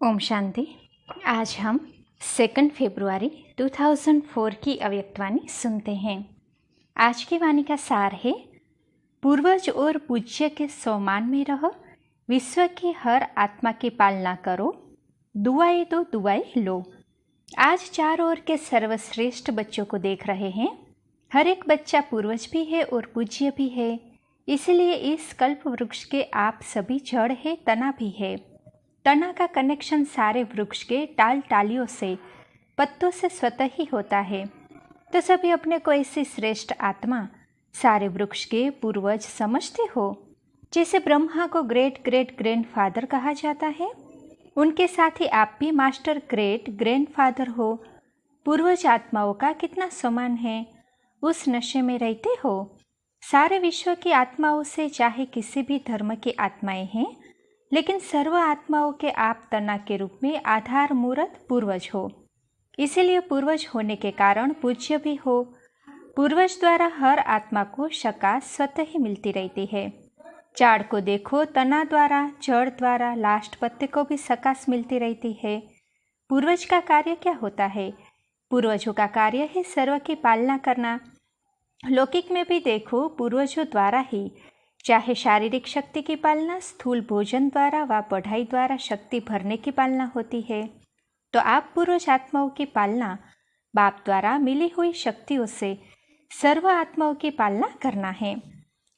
ओम शांति। आज हम 2 फरवरी 2004 की अव्यक्तवाणी सुनते हैं। आज की वाणी का सार है, पूर्वज और पूज्य के सम्मान में रहो, विश्व की हर आत्मा की पालना करो, दुआएं दो दुआएं लो। आज चारों ओर के सर्वश्रेष्ठ बच्चों को देख रहे हैं। हर एक बच्चा पूर्वज भी है और पूज्य भी है। इसलिए इस कल्प वृक्ष के आप सभी जड़ है, तना भी है। तना का कनेक्शन सारे वृक्ष के टाल टालियों से, पत्तों से स्वतः ही होता है। तो सभी अपने को ऐसी श्रेष्ठ आत्मा, सारे वृक्ष के पूर्वज समझते हो। जैसे ब्रह्मा को ग्रेट ग्रेट ग्रैंडफादर कहा जाता है, उनके साथ ही आप भी मास्टर ग्रेट ग्रैंडफादर हो। पूर्वज आत्माओं का कितना सम्मान है, उस नशे में रहते हो। सारे विश्व की आत्माओं से, चाहे किसी भी धर्म की आत्माएं हैं, लेकिन सर्व आत्माओं के आप तना के रूप में आधार मूर्त पूर्वज हो। इसीलिए पूर्वज होने के कारण पूज्य भी हो। पूर्वज द्वारा हर आत्मा को शका स्वतः ही मिलती रहती है। झाड़ को देखो, तना द्वारा, जड़ द्वारा, लास्ट पत्ते को भी सकाश मिलती रहती है। पूर्वज का कार्य क्या होता है? पूर्वजों का कार्य है सर्व की पालना करना। लौकिक में भी देखो, पूर्वजों द्वारा ही, चाहे शारीरिक शक्ति की पालना स्थूल भोजन द्वारा व पढ़ाई द्वारा शक्ति भरने की पालना होती है, तो आप पूर्वज आत्माओं की पालना बाप द्वारा मिली हुई शक्तियों से सर्व आत्माओं की पालना करना है।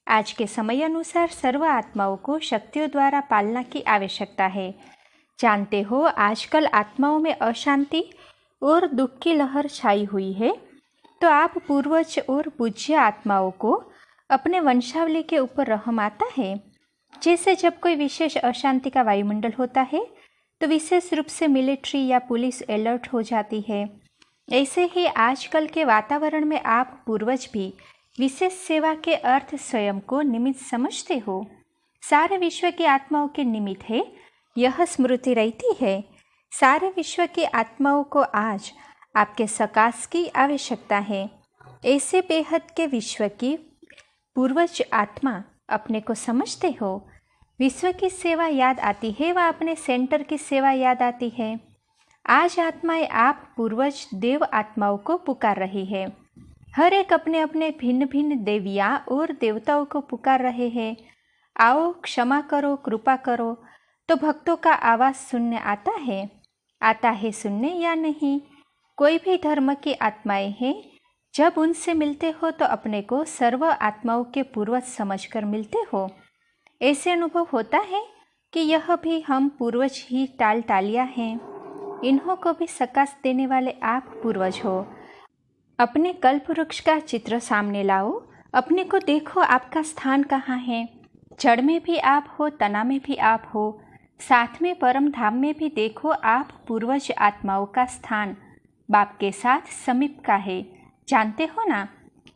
आज के समय अनुसार सर्व आत्माओं को शक्तियों द्वारा पालना की आवश्यकता है। जानते हो, आजकल आत्माओं में अशांति और दुख की लहर छाई हुई है। तो आप पूर्वज और पूज्य आत्माओं को अपने वंशावली के ऊपर रहम आता है। जैसे जब कोई विशेष अशांति का वायुमंडल होता है, तो विशेष रूप से मिलिट्री या पुलिस अलर्ट हो जाती है। ऐसे ही आजकल के वातावरण में आप पूर्वज भी विशेष सेवा के अर्थ स्वयं को निमित्त समझते हो। सारे विश्व की आत्माओं के निमित्त है, यह स्मृति रहती है। सारे विश्व की आत्माओं को आज आपके सकाश की आवश्यकता है। ऐसे बेहद के विश्व की पूर्वज आत्मा अपने को समझते हो। विश्व की सेवा याद आती है व अपने सेंटर की सेवा याद आती है। आज आत्माएं आप पूर्वज देव आत्माओं को पुकार रही है। हर एक अपने अपने भिन्न भिन्न देवियाँ और देवताओं को पुकार रहे हैं। आओ, क्षमा करो, कृपा करो। तो भक्तों का आवाज़ सुनने आता है सुनने या नहीं? कोई भी धर्म की आत्माएं हैं, जब उनसे मिलते हो तो अपने को सर्व आत्माओं के पूर्वज समझकर मिलते हो। ऐसे अनुभव होता है कि यह भी हम पूर्वज ही टाल टालिया हैं। इन्हों को भी सकाश देने वाले आप पूर्वज हो। अपने कल्प वृक्ष का चित्र सामने लाओ, अपने को देखो, आपका स्थान कहाँ है। जड़ में भी आप हो, तना में भी आप हो, साथ में परम धाम में भी देखो। आप पूर्वज आत्माओं का स्थान बाप के साथ समीप का है। जानते हो ना,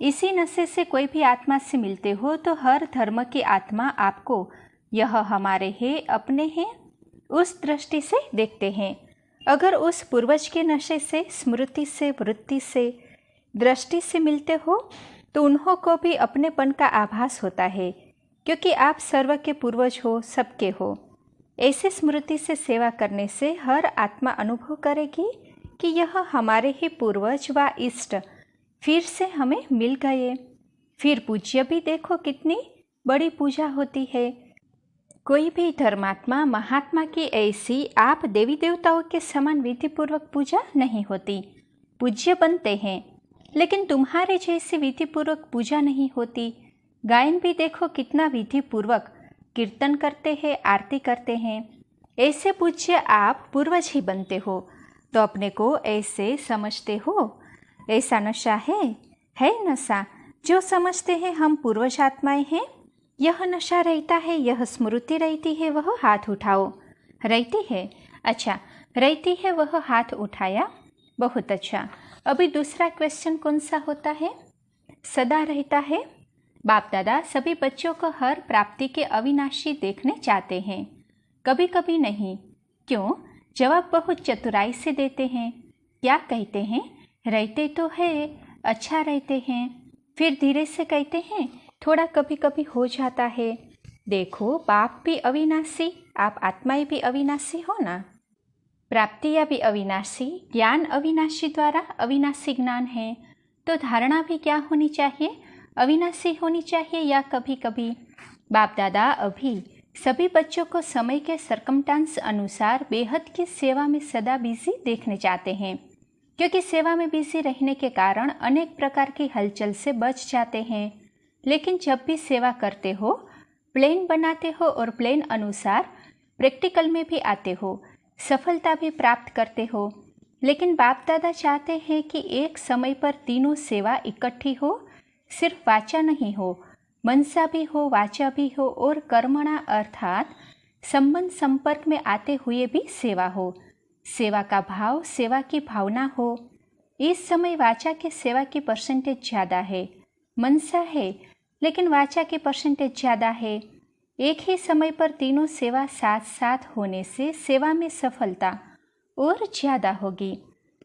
इसी नशे से कोई भी आत्मा से मिलते हो तो हर धर्म की आत्मा आपको यह हमारे हैं, अपने हैं, उस दृष्टि से देखते हैं। अगर उस पूर्वज के नशे से, स्मृति से, वृत्ति से, दृष्टि से मिलते हो तो उन्हों को भी अपनेपन का आभास होता है, क्योंकि आप सर्व के पूर्वज हो, सबके हो। ऐसे स्मृति से सेवा करने से हर आत्मा अनुभव करेगी कि यह हमारे ही पूर्वज व इष्ट फिर से हमें मिल गए। फिर पूज्य भी देखो, कितनी बड़ी पूजा होती है। कोई भी धर्मात्मा, महात्मा की ऐसी आप देवी देवताओं के समान विधिपूर्वक पूजा नहीं होती। पूज्य बनते हैं, लेकिन तुम्हारे जैसी विधिपूर्वक पूजा नहीं होती। गायन भी देखो, कितना विधिपूर्वक कीर्तन करते हैं, आरती करते हैं। ऐसे पूज्य आप पूर्वज ही बनते हो। तो अपने को ऐसे समझते हो। ऐसा नशा है नशा। जो समझते हैं हम पूर्वज आत्माएं हैं, यह नशा रहता है, यह स्मृति रहती है, वह हाथ उठाओ। रहती है? अच्छा, रहती है, वह हाथ उठाया, बहुत अच्छा। अभी दूसरा क्वेश्चन कौन सा होता है? सदा रहता है। बाप दादा सभी बच्चों को हर प्राप्ति के अविनाशी देखने चाहते हैं, कभी कभी नहीं। क्यों? जवाब बहुत चतुराई से देते हैं। क्या कहते हैं? रहते तो है, अच्छा रहते हैं। फिर धीरे से कहते हैं, थोड़ा कभी कभी हो जाता है। देखो, बाप भी अविनाशी, आप आत्माएं भी अविनाशी हो ना। प्राप्तियाँ भी अविनाशी, ज्ञान अविनाशी द्वारा अविनाशी ज्ञान है, तो धारणा भी क्या होनी चाहिए? अविनाशी होनी चाहिए। या कभी कभी बाप दादा अभी सभी बच्चों को समय के सरकमस्टांस अनुसार बेहद की सेवा में सदा बिजी देखने चाहते हैं, क्योंकि सेवा में बिजी रहने के कारण अनेक प्रकार की हलचल से बच जाते हैं। लेकिन जब भी सेवा करते हो, प्लान बनाते हो और प्लान अनुसार प्रैक्टिकल में भी आते हो, सफलता भी प्राप्त करते हो। लेकिन बाप दादा चाहते हैं कि एक समय पर तीनों सेवा इकट्ठी हो, सिर्फ वाचा नहीं हो, मनसा भी हो, वाचा भी हो और कर्मणा अर्थात संबंध संपर्क में आते हुए भी सेवा हो। सेवा का भाव, सेवा की भावना हो। इस समय वाचा के सेवा की परसेंटेज ज़्यादा है, मनसा है, लेकिन वाचा की परसेंटेज ज़्यादा है। एक ही समय पर तीनों सेवा साथ साथ होने से सेवा में सफलता और ज़्यादा होगी।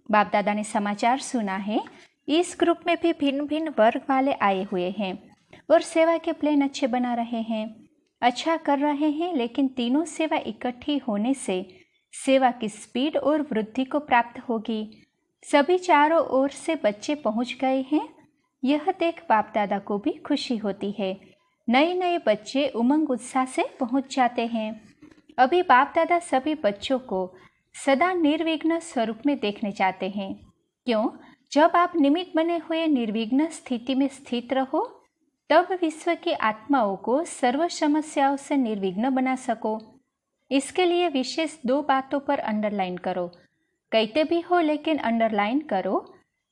बाप दादा ने समाचार सुना है, इस ग्रुप में भी भिन्न भिन्न वर्ग वाले आए हुए हैं और सेवा के प्लान अच्छे बना रहे हैं, अच्छा कर रहे हैं। लेकिन तीनों सेवा इकट्ठी होने से सेवा की स्पीड और वृद्धि को प्राप्त होगी। सभी चारों ओर से बच्चे पहुंच गए हैं, यह देख बाप दादा को भी खुशी होती है। नए नए बच्चे उमंग उत्साह से पहुंच जाते हैं। अभी बाप दादा सभी बच्चों को सदा निर्विघ्न स्वरूप में देखने चाहते हैं। क्यों? जब आप निमित्त बने हुए निर्विघ्न स्थिति में स्थित रहो, तब विश्व की आत्माओं को सर्व समस्याओं से निर्विघ्न बना सको। इसके लिए विशेष 2 बातों पर अंडरलाइन करो। कहते भी हो लेकिन अंडरलाइन करो।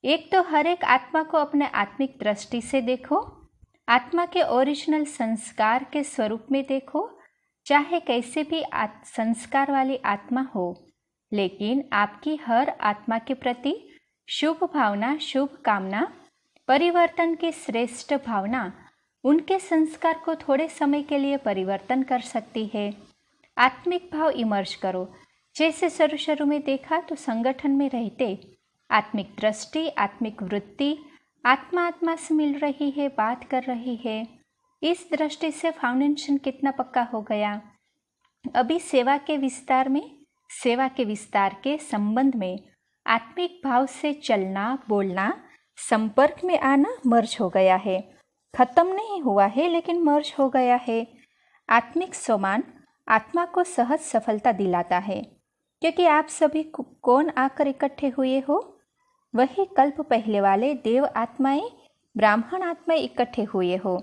एक तो हर एक आत्मा को अपने आत्मिक दृष्टि से देखो, आत्मा के ओरिजिनल संस्कार के स्वरूप में देखो। चाहे कैसे भी संस्कार वाली आत्मा हो, लेकिन आपकी हर आत्मा के प्रति शुभ भावना, शुभ कामना, परिवर्तन की श्रेष्ठ भावना उनके संस्कार को थोड़े समय के लिए परिवर्तन कर सकती है। आत्मिक भाव इमर्ज करो। जैसे शुरू में देखा तो संगठन में रहते आत्मिक दृष्टि, आत्मिक वृत्ति, आत्मा से मिल रही है, बात कर रही है। इस दृष्टि से फाउंडेशन कितना पक्का हो गया। अभी सेवा के विस्तार के संबंध में आत्मिक भाव से चलना, बोलना, संपर्क में आना मर्ज हो गया है। खत्म नहीं हुआ है, लेकिन मर्ज हो गया है। आत्मिक सम्मान आत्मा को सहज सफलता दिलाता है, क्योंकि आप सभी कौन आकर इकट्ठे हुए हो? वही कल्प पहले वाले देव आत्माएं, ब्राह्मण आत्माएं इकट्ठे हुए हो।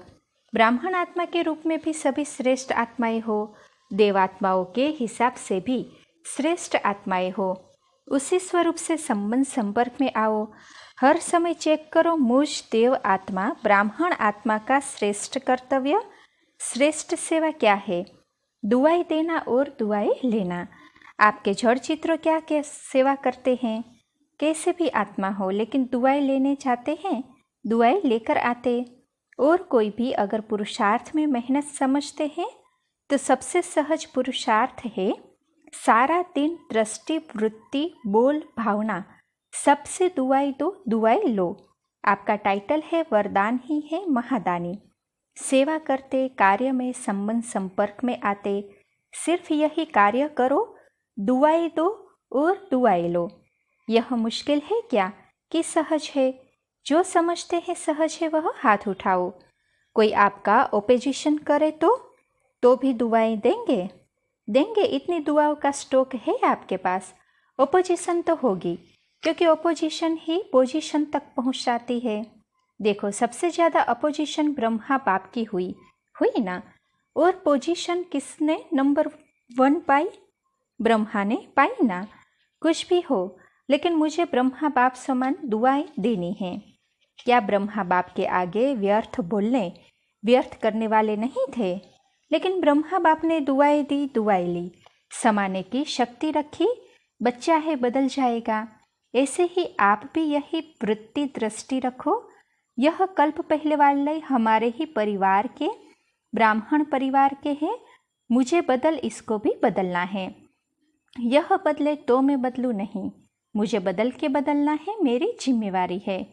ब्राह्मण आत्मा के रूप में भी सभी श्रेष्ठ आत्माएं हो, देवात्माओं के हिसाब से भी श्रेष्ठ आत्माएं हो। उसी स्वरूप से संबंध संपर्क में आओ। हर समय चेक करो, मुझ देव आत्मा, ब्राह्मण आत्मा का श्रेष्ठ कर्तव्य, श्रेष्ठ सेवा क्या है? दुआई देना और दुआई लेना। आपके जड़ चित्र क्या क्या सेवा करते हैं? कैसे भी आत्मा हो, लेकिन दुआई लेने चाहते हैं, दुआई लेकर आते। और कोई भी अगर पुरुषार्थ में मेहनत समझते हैं, तो सबसे सहज पुरुषार्थ है सारा दिन दृष्टि, वृत्ति, बोल, भावना सबसे दुआई दो, दुआई लो। आपका टाइटल है वरदान ही है महादानी। सेवा करते, कार्य में संबंध संपर्क में आते, सिर्फ यही कार्य करो, दुआई दो और दुआई लो। यह मुश्किल है क्या कि सहज है? जो समझते हैं सहज है वह हाथ उठाओ। कोई आपका ओपोजिशन करे तो भी दुआएं देंगे। इतनी दुआओं का स्टॉक है आपके पास। ओपोजिशन तो होगी, क्योंकि ओपोजिशन ही पोजीशन तक पहुंचाती है। देखो, सबसे ज़्यादा अपोजिशन ब्रह्मा बाप की हुई ना, और पोजीशन किसने नंबर 1 पाई? ब्रह्मा ने पाई ना। कुछ भी हो, लेकिन मुझे ब्रह्मा बाप समान दुआएं देनी हैं। क्या ब्रह्मा बाप के आगे व्यर्थ बोलने, व्यर्थ करने वाले नहीं थे? लेकिन ब्रह्मा बाप ने दुआएं दी, दुआएं ली, समाने की शक्ति रखी। बच्चा है, बदल जाएगा। ऐसे ही आप भी यही वृत्ति दृष्टि रखो। यह कल्प पहले वाले हमारे ही परिवार के, ब्राह्मण परिवार के हैं। मुझे बदल, इसको भी बदलना है। यह बदले तो मैं बदलूं नहीं, मुझे बदल के बदलना है, मेरी जिम्मेवारी है।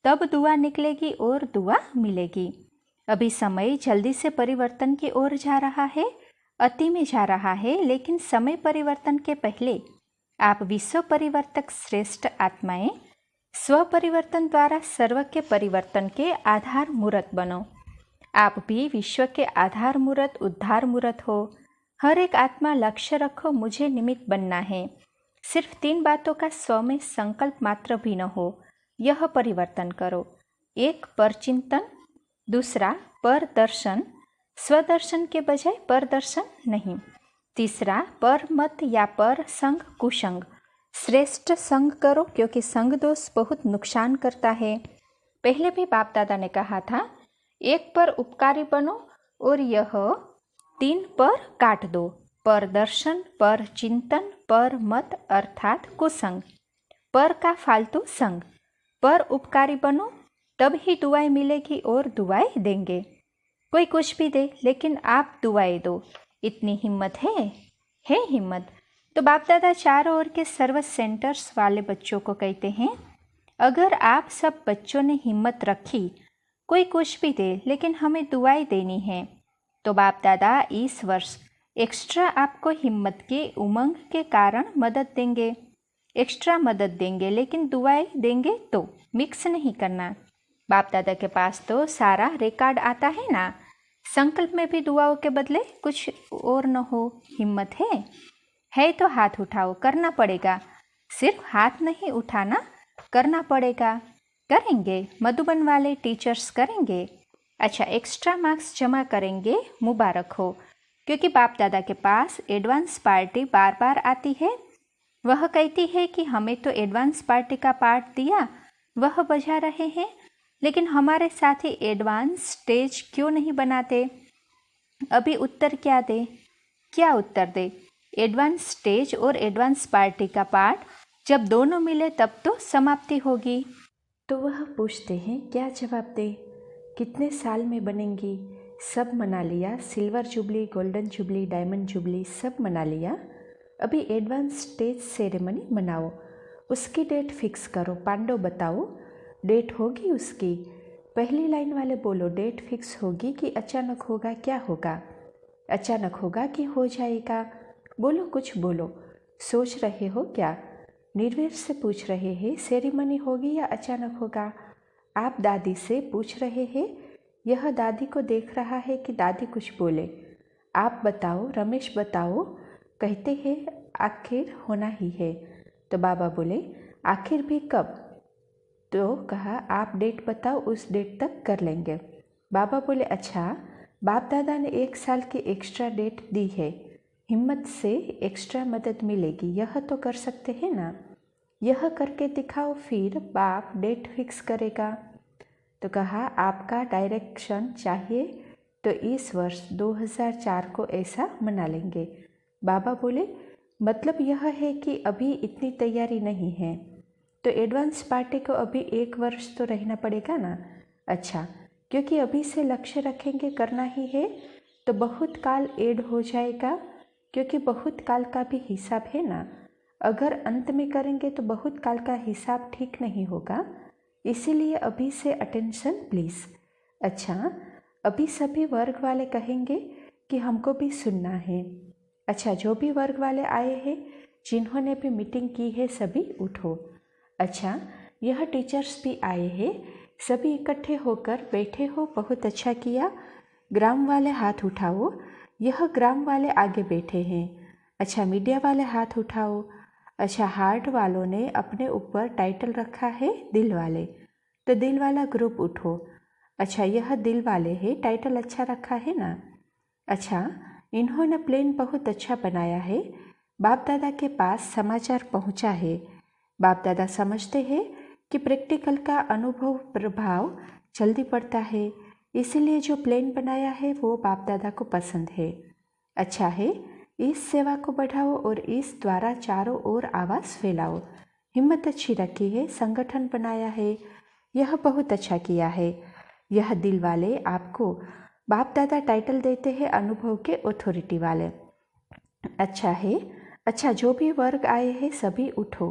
तब दुआ निकलेगी और दुआ मिलेगी। अभी समय जल्दी से परिवर्तन की ओर जा रहा है, अति में जा रहा है, लेकिन समय परिवर्तन के पहले आप विश्व परिवर्तक श्रेष्ठ आत्माएं स्व परिवर्तन द्वारा सर्व के परिवर्तन के आधार मूर्त बनो। आप भी विश्व के आधार मूर्त उद्धार मूर्त हो। हर एक आत्मा लक्ष्य रखो, मुझे निमित्त बनना है। सिर्फ 3 बातों का स्व में संकल्प मात्र भी न हो, यह परिवर्तन करो। 1 पर चिंतन, दूसरा पर दर्शन, स्वदर्शन के बजाय पर दर्शन नहीं। तीसरा पर मत या पर संग कुसंग, श्रेष्ठ संग करो क्योंकि संग दोष बहुत नुकसान करता है। पहले भी बाप दादा ने कहा था 1 पर उपकारी बनो और यह 3 पर काट दो, पर दर्शन, पर चिंतन, पर मत अर्थात कुसंग, पर का फालतू संग। पर उपकारी बनो तब ही दुआएं मिलेगी और दुआएं देंगे। कोई कुछ भी दे लेकिन आप दुआएं दो, इतनी हिम्मत है हिम्मत। तो बाप दादा चारों ओर के सर्व सेंटर्स वाले बच्चों को कहते हैं, अगर आप सब बच्चों ने हिम्मत रखी, कोई कुछ भी दे लेकिन हमें दुआएं देनी है, तो बाप दादा इस वर्ष एक्स्ट्रा आपको हिम्मत के उमंग के कारण मदद देंगे। एक्स्ट्रा मदद देंगे लेकिन दुआएं देंगे तो मिक्स नहीं करना। बाप दादा के पास तो सारा रिकॉर्ड आता है ना। संकल्प में भी दुआओं के बदले कुछ और न हो। हिम्मत है तो हाथ उठाओ, करना पड़ेगा। सिर्फ हाथ नहीं उठाना, करना पड़ेगा। करेंगे, मधुबन वाले टीचर्स करेंगे। अच्छा, एक्स्ट्रा मार्क्स जमा करेंगे, मुबारक हो, क्योंकि बाप दादा के पास एडवांस पार्टी बार बार आती है। वह कहती है कि हमें तो एडवांस पार्टी का पार्ट दिया, वह बजा रहे हैं, लेकिन हमारे साथी एडवांस स्टेज क्यों नहीं बनाते। अभी उत्तर क्या दे, क्या उत्तर दे। एडवांस स्टेज और एडवांस पार्टी का पार्ट जब दोनों मिले तब तो समाप्ति होगी। तो वह पूछते हैं क्या जवाब दे, कितने साल में बनेंगी। सब मना लिया, silver jubilee, golden jubilee, diamond jubilee सब मना लिया। अभी एडवांस स्टेज सेरेमनी मनाओ, उसकी डेट फिक्स करो। पांडव बताओ डेट होगी उसकी। पहली लाइन वाले बोलो डेट फिक्स होगी कि अचानक होगा, क्या होगा। अचानक होगा कि हो जाएगा, बोलो कुछ बोलो। सोच रहे हो क्या। निर्वेर से पूछ रहे हैं सेरेमनी होगी या अचानक होगा। आप दादी से पूछ रहे हैं, यह दादी को देख रहा है कि दादी कुछ बोले। आप बताओ, रमेश बताओ। कहते हैं आखिर होना ही है। तो बाबा बोले आखिर भी कब। तो कहा आप डेट बताओ, उस डेट तक कर लेंगे। बाबा बोले अच्छा, बाप दादा ने 1 साल की एक्स्ट्रा डेट दी है, हिम्मत से एक्स्ट्रा मदद मिलेगी, यह तो कर सकते हैं ना। यह करके दिखाओ, फिर बाप डेट फिक्स करेगा। तो कहा आपका डायरेक्शन चाहिए तो इस वर्ष 2004 को ऐसा मना लेंगे। बाबा बोले मतलब यह है कि अभी इतनी तैयारी नहीं है, तो एडवांस पार्टी को अभी 1 वर्ष तो रहना पड़ेगा ना। अच्छा, क्योंकि अभी से लक्ष्य रखेंगे करना ही है तो बहुत काल ऐड हो जाएगा, क्योंकि बहुत काल का भी हिसाब है ना। अगर अंत में करेंगे तो बहुत काल का हिसाब ठीक नहीं होगा, इसीलिए अभी से अटेंशन प्लीज़। अच्छा, अभी सभी वर्ग वाले कहेंगे कि हमको भी सुनना है। अच्छा, जो भी वर्ग वाले आए हैं, जिन्होंने भी मीटिंग की है, सभी उठो। अच्छा, यह टीचर्स भी आए हैं, सभी इकट्ठे होकर बैठे हो, बहुत अच्छा किया। ग्राम वाले हाथ उठाओ, यह ग्राम वाले आगे बैठे हैं। अच्छा, मीडिया वाले हाथ उठाओ। अच्छा, हार्ट वालों ने अपने ऊपर टाइटल रखा है दिल वाले, तो दिल वाला ग्रुप उठो। अच्छा, यह दिल वाले हैं, टाइटल अच्छा रखा है ना। अच्छा, इन्होंने प्लेन बहुत अच्छा बनाया है, बाप दादा के पास समाचार पहुंचा है। बाप दादा समझते हैं कि प्रैक्टिकल का अनुभव प्रभाव जल्दी पड़ता है, इसीलिए जो प्लेन बनाया है वो बाप दादा को पसंद है। अच्छा है, इस सेवा को बढ़ाओ और इस द्वारा चारों ओर आवाज़ फैलाओ। हिम्मत अच्छी रखी है, संगठन बनाया है, यह बहुत अच्छा किया है। यह दिल वाले आपको बाप दादा टाइटल देते हैं अनुभव के अथॉरिटी वाले। अच्छा है। अच्छा, जो भी वर्ग आए हैं सभी उठो।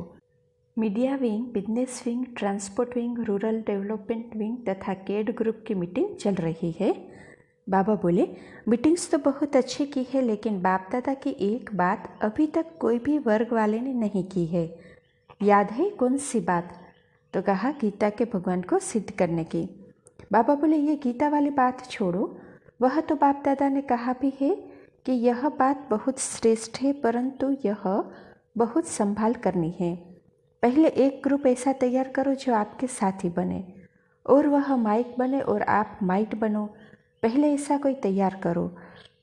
Media wing, business wing, transport wing, rural development wing तथा केड ग्रुप की मीटिंग चल रही है। बाबा बोले, मीटिंग्स तो बहुत अच्छी की है, लेकिन बाप दादा की एक बात अभी तक कोई भी वर्ग वाले ने नहीं की है। याद है कौन सी बात? तो कहा, गीता के भगवान को सिद्ध करने की। बाबा बोले, ये गीता वाली बात छोड़ो, वह तो बाप दादा ने कहा भी है कि यह बात बहुत श्रेष्ठ है, परंतु यह बहुत संभाल करनी है। पहले एक ग्रुप ऐसा तैयार करो जो आपके साथी बने, और वह माइक बने और आप माइट बनो। पहले ऐसा कोई तैयार करो।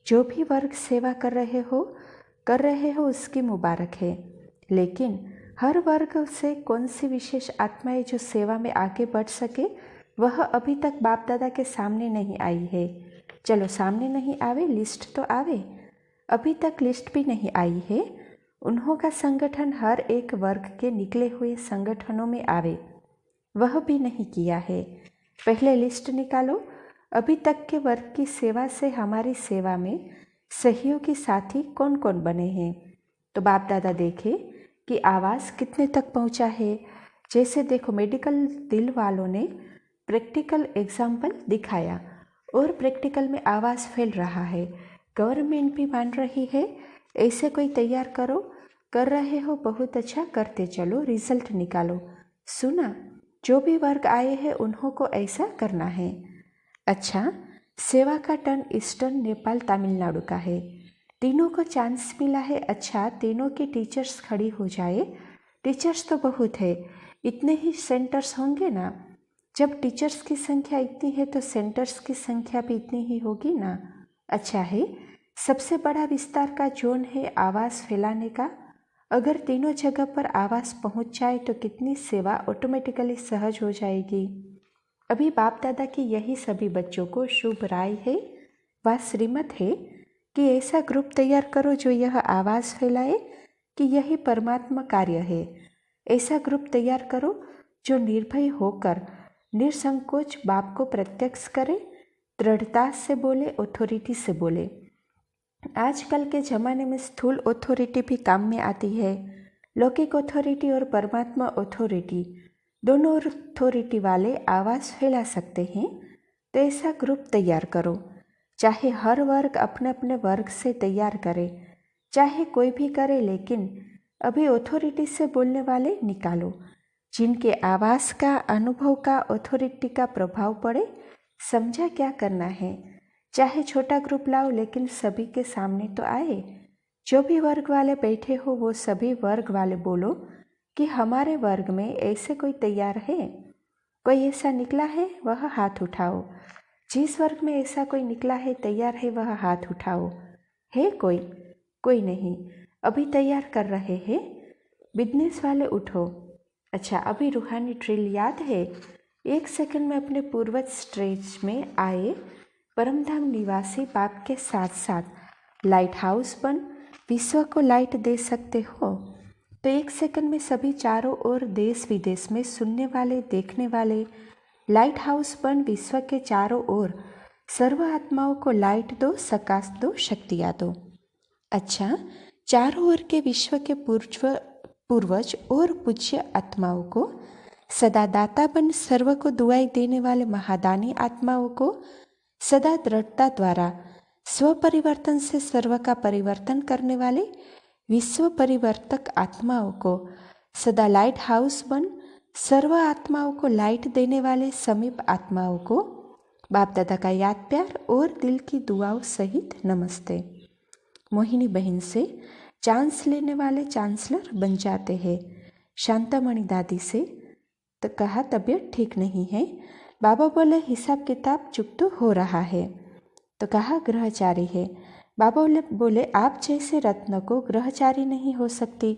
जो भी वर्ग सेवा कर रहे हो उसकी मुबारक है, लेकिन हर वर्ग से कौन सी विशेष आत्माएं जो सेवा में आगे बढ़ सके वह अभी तक बाप दादा के सामने नहीं आई है। चलो, सामने नहीं आवे, लिस्ट तो आवे। अभी तक लिस्ट भी नहीं आई है। उन्हों का संगठन हर एक वर्ग के निकले हुए संगठनों में आवे, वह भी नहीं किया है। पहले लिस्ट निकालो। अभी तक के वर्ग की सेवा से हमारी सेवा में सहयोगी साथी कौन कौन बने हैं। तो बाप दादा देखे कि आवाज़ कितने तक पहुंचा है। जैसे देखो, मेडिकल दिल वालों ने प्रैक्टिकल एग्जाम्पल दिखाया और प्रैक्टिकल में आवाज़ फैल रहा है। गवर्नमेंट भी मान रही है। ऐसे कोई तैयार करो। कर रहे हो, बहुत अच्छा, करते चलो, रिजल्ट निकालो। सुना, जो भी वर्ग आए हैं उन्हों को ऐसा करना है। अच्छा, सेवा का टर्न ईस्टर्न नेपाल तमिलनाडु का है। तीनों को चांस मिला है। अच्छा, तीनों की टीचर्स खड़ी हो जाए। टीचर्स तो बहुत है, इतने ही सेंटर्स होंगे ना। जब टीचर्स की संख्या इतनी है तो सेंटर्स की संख्या भी इतनी ही होगी ना। अच्छा है, सबसे बड़ा विस्तार का जोन है आवाज़ फैलाने का। अगर तीनों जगह पर आवाज़ पहुंच जाए तो कितनी सेवा ऑटोमेटिकली सहज हो जाएगी। अभी बाप दादा की यही सभी बच्चों को शुभ राय है, वह श्रीमत है कि ऐसा ग्रुप तैयार करो जो यह आवाज़ फैलाए कि यही परमात्मा कार्य है। ऐसा ग्रुप तैयार करो जो निर्भय होकर निसंकोच बाप को प्रत्यक्ष करे, दृढ़ता से बोले, ऑथोरिटी से बोले। आजकल के ज़माने में स्थूल ऑथोरिटी भी काम में आती है। लौकिक ऑथोरिटी और परमात्मा ऑथोरिटी, दोनों ऑथोरिटी वाले आवाज़ फैला सकते हैं। तो ऐसा ग्रुप तैयार करो। चाहे हर वर्ग अपने अपने वर्ग से तैयार करे, चाहे कोई भी करे, लेकिन अभी ऑथोरिटी से बोलने वाले निकालो, जिनके आवाज़ का, अनुभव का, ऑथोरिटी का प्रभाव पड़े। समझा क्या करना है? चाहे छोटा ग्रुप लाओ, लेकिन सभी के सामने तो आए। जो भी वर्ग वाले बैठे हो वो सभी वर्ग वाले बोलो कि हमारे वर्ग में ऐसे कोई तैयार है। कोई ऐसा निकला है, वह हाथ उठाओ। जिस वर्ग में ऐसा कोई निकला है, तैयार है, वह हाथ उठाओ। है कोई? कोई नहीं। अभी तैयार कर रहे हैं। बिजनेस वाले उठो। अच्छा, अभी रूहानी ड्रिल याद है? 1 सेकंड में अपने पूर्वज स्टेज में आए परमधाम निवासी बाप के साथ साथ लाइट हाउस बन विश्व को लाइट दे सकते हो। तो 1 सेकंड में सभी चारों ओर देश विदेश में सुनने वाले, देखने वाले लाइट हाउस बन विश्व के चारों ओर सर्व आत्माओं को लाइट दो, सकाश दो, शक्तियाँ दो। अच्छा, चारों ओर के विश्व के पूर्वज और पूज्य आत्माओं को सदा दाता बन सर्व को दुआई देने वाले महादानी आत्माओं को सदा दृढ़ता द्वारा स्व परिवर्तन से सर्व का परिवर्तन करने वाले विश्व परिवर्तक आत्माओं को सदा लाइट हाउस बन सर्व आत्माओं को लाइट देने वाले समीप आत्माओं को बाप दादा का याद प्यार और दिल की दुआओं सहित नमस्ते। मोहिनी बहन से चांस लेने वाले चांसलर बन जाते हैं। शांतामणि दादी से तो कहा तबीयत ठीक नहीं है। बाबा बोले हिसाब किताब चुप तो हो रहा है। तो कहा ग्रहचारी है। बाबा बोले आप जैसे रत्न को ग्रहचारी नहीं हो सकती।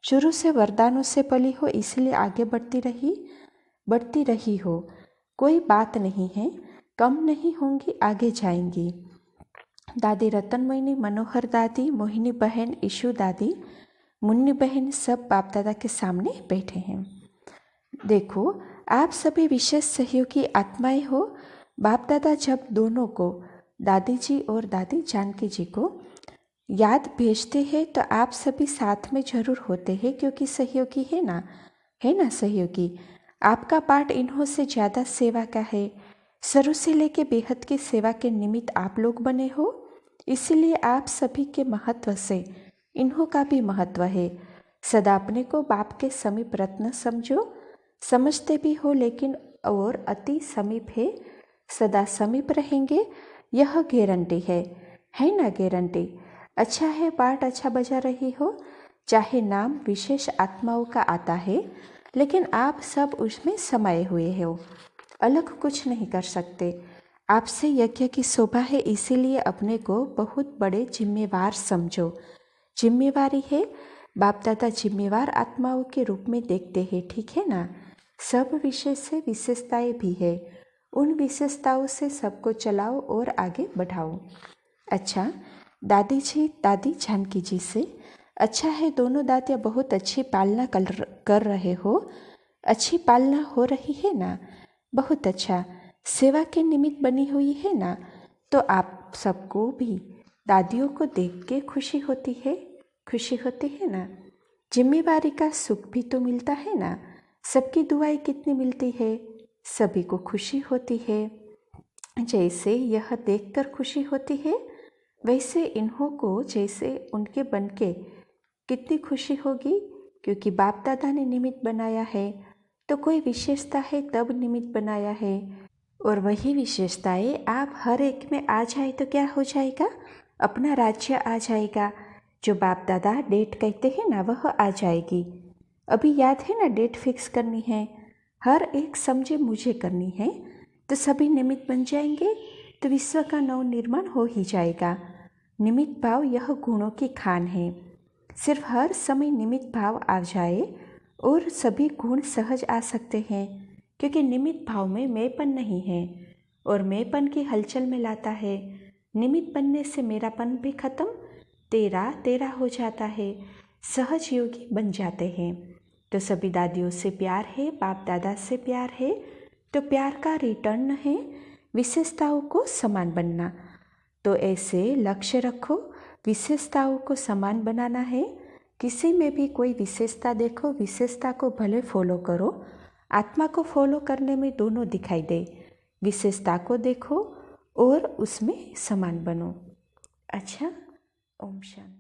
शुरू से वरदानों से पली हो, इसलिए आगे बढ़ती रही हो। कोई बात नहीं है, कम नहीं होंगी, आगे जाएंगी। दादी रतनमयी, मनोहर दादी, मोहिनी बहन, ईशु दादी, मुन्नी बहन सब बाप दादा के सामने बैठे हैं। देखो, आप सभी विशेष सहयोगी आत्माएं हो। बाप दादा जब दोनों को, दादी जी और दादी जानकी जी को याद भेजते हैं तो आप सभी साथ में जरूर होते हैं, क्योंकि सहयोगी है ना सहयोगी। आपका पार्ट इन्हों से ज़्यादा सेवा का है। शुरू से लेके बेहद की सेवा के निमित्त आप लोग बने हो, इसीलिए आप सभी के महत्व से इन्हों का भी महत्व है। सदा अपने को बाप के समीप रत्न समझो, समझते भी हो लेकिन और अति समीप है, सदा समीप रहेंगे, यह गारंटी है ना गारंटी। अच्छा है, पाठ अच्छा बजा रही हो, चाहे नाम विशेष आत्माओं का आता है लेकिन आप सब उसमें समाये हुए हो, अलग कुछ नहीं कर सकते। आपसे यज्ञ की शोभा है, इसीलिए अपने को बहुत बड़े जिम्मेवार समझो। जिम्मेवारी है, बाप दादा जिम्मेवार आत्माओं के रूप में देखते हैं, ठीक है ना। सब विशेष से विशेषताएं भी है, उन विशेषताओं से सबको चलाओ और आगे बढ़ाओ। अच्छा, दादी जानकी जी से, अच्छा है दोनों दादियाँ बहुत अच्छी पालना कर रहे हो, अच्छी पालना हो रही है ना, बहुत अच्छा, सेवा के निमित्त बनी हुई है ना, तो आप सबको भी दादियों को देख के खुशी होती है ना। जिम्मेवारी का सुख भी तो मिलता है ना, सबकी दुआएं कितनी मिलती है, सभी को खुशी होती है। जैसे यह देखकर खुशी होती है, वैसे इन्हों को जैसे उनके बनके कितनी खुशी होगी, क्योंकि बाप दादा ने निमित्त बनाया है, तो कोई विशेषता है तब निमित्त बनाया है, और वही विशेषताएं आप हर एक में आ जाए तो क्या हो जाएगा, अपना राज्य आ जाएगा। जो बाप दादा डेट कहते हैं ना, वह आ जाएगी। अभी याद है ना, डेट फिक्स करनी है, हर एक समझे मुझे करनी है, तो सभी निमित्त बन जाएंगे, तो विश्व का नव निर्माण हो ही जाएगा। निमित्त भाव यह गुणों की खान है, सिर्फ हर समय निमित्त भाव आ जाए और सभी गुण सहज आ सकते हैं, क्योंकि निमित्त भाव में मैंपन नहीं है और मैंपन की हलचल में लाता है। निमित्त बनने से मेरापन भी खत्म, तेरा तेरा हो जाता है, सहज योगी बन जाते हैं। तो सभी दादियों से प्यार है, बाप दादा से प्यार है, तो प्यार का रिटर्न है विशेषताओं को समान बनना। तो ऐसे लक्ष्य रखो, विशेषताओं को समान बनाना है। किसी में भी कोई विशेषता देखो, विशेषता को भले फॉलो करो, आत्मा को फॉलो करने में दोनों दिखाई दे, विशेषता को देखो और उसमें समान बनो। अच्छा, ओम शांति।